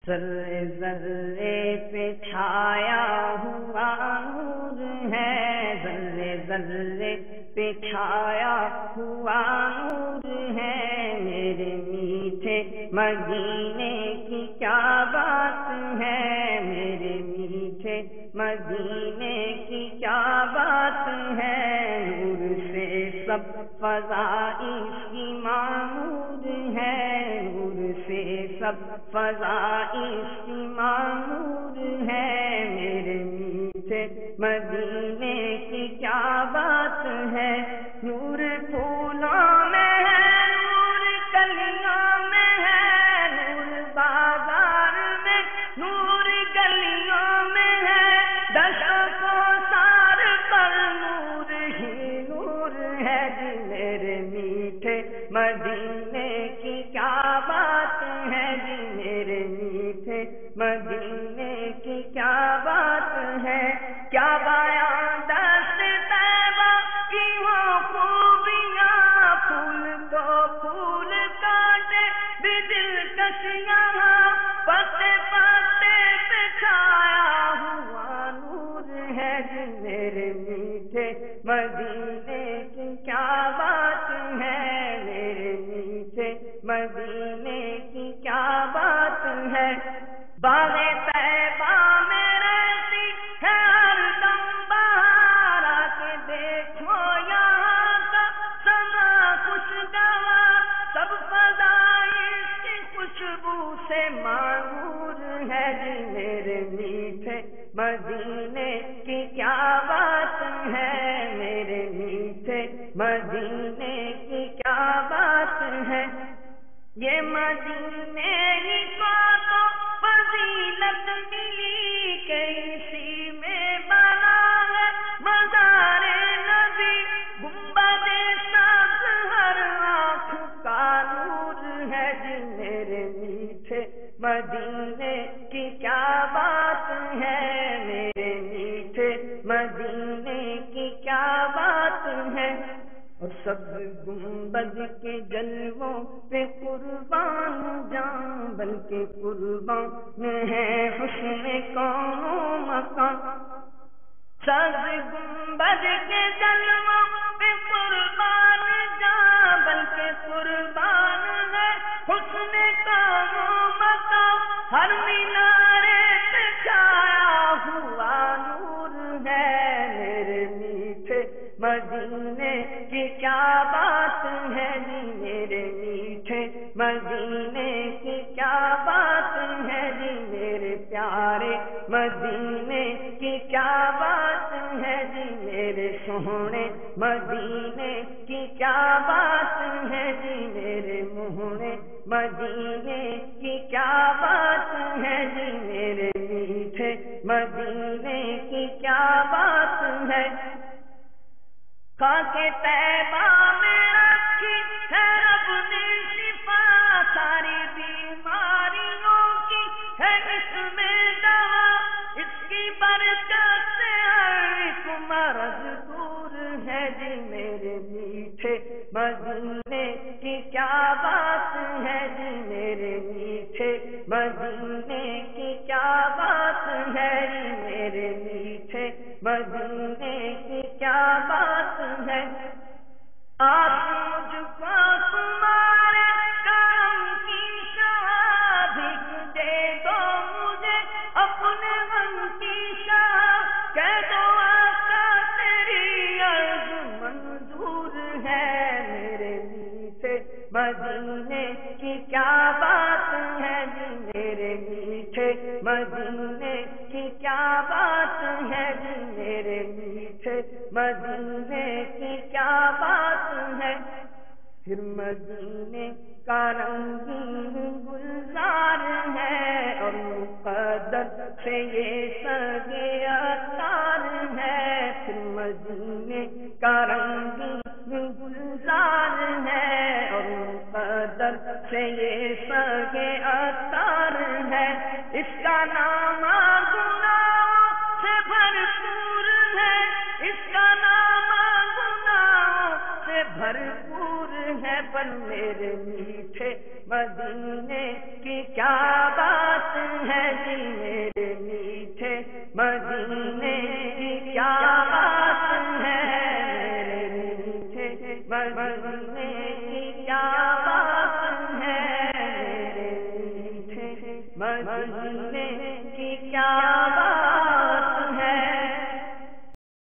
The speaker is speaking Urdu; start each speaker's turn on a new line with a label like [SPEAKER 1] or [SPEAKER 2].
[SPEAKER 1] ذرے ذرے پہ چھایا ہوا نور ہے، ذرے ذرے پہ چھایا ہوا نور ہے، میرے میٹھے مدینے کی کیا بات ہے، میرے میٹھے مدینے کی کیا بات ہے، نور سے سب فضائش کی معمور ہے، نور سے سب فضائش کی معمور ہے، میرے میٹھے مدینے کی کیا بات ہے، نور پھولوں میں ہے، نور کلیوں میں ہے، نور بازار میں، نور گلیوں میں ہے، دشتوں کو سار پر نور ہی نور ہے، جی میرے میٹھے مدینے کی کیا بات ہے، جی میرے میٹھے مدینے کی کیا بات ہے، کیا بیان دست طیبہ کی ہو خوبیاں، پھول تو پھول کاٹے بھی دلکشیاں، پتے پتے پہ چھایا ہوا نور ہے، جی میرے میٹھے مدینے کی کیا بات ہے، میرے میٹھے مدینے کی کیا بات ہے، باغ طیبہ میں رہتی ہے ہر دم بہار، آ کے دیکھو یہاں کا سما خوشگوار، سب فضائش کی خوشبو سے معمور ہے، جی میرے میٹھے مدینے کی کیا بات ہے، میرے میٹھے مدینے کی کیا بات ہے، یہ مدینے ہی کو تو فضیلت ملی کہ اسی میں بنا ہے مزار نبی، گنبد سبز ہر آنکھ کا نور ہے، جی میرے میٹھے مدینے کی کیا بات ہے، میرے میٹھے مدینے کی کیا بات ہے، اور سب گنبد کے جلووں پہ قربان جاں، بلکہ قربان ہے حسن کون و مکان، سب گنبد کے جلووں پہ قربان جاں، بلکہ قربان ہے حسن کون و مکان، ہر مینارے پہ چھایا ہوا نور ہے، میرے میٹھے مدینے کی کیا بات ہے، جی میرے میٹھے مدینے کی کیا بات ہے، جی میرے پیارے مدینے کی کیا بات ہے، جی میرے سونے مدینے کی کیا بات ہے، جی میرے موہنے مدینے کی کیا بات ہے، جی میرے میٹھے مدینے کی کیا بات ہے، خاک طیبہ میں رکھی ہے رب نے شفا، ساری بیماریوں کی ہے اس میں دوا، اس کی برکت سے ہر ایک مرض دور ہے، جی میرے میٹھے مدینے کی کیا بات ہے، جی میرے میٹھے مدینے کی کیا بات ہے، جی میرے میٹھے مدینے کی کیا بات ہے، آپ مجھ کو تمہارے کرم کی شہادت دے دو، مجھے اپنے غم کی شہادت کہہ دو، آقا تیری عرض منظور ہے، میرے میٹھے مدینے کی کیا بات ہے، جی میرے میٹھے مدینے کی کیا بات ہے، جی میرے میٹھے مدینے کی کیا بات ہے، پھر مدینے کا رنگین گلزار ہے، اور مقدر سے یہ سگے اطہار ہے، پھر مدینے کا رنگین گلزار ہے، اور مقدر سے یہ سگے اطہار ہے، اس کا نام گناہوں سے بھرپور ہے، اس کا نام گناہوں سے بھرپور ہے، پر میرے میٹھے مدینے کی کیا بات مدینے کی کیا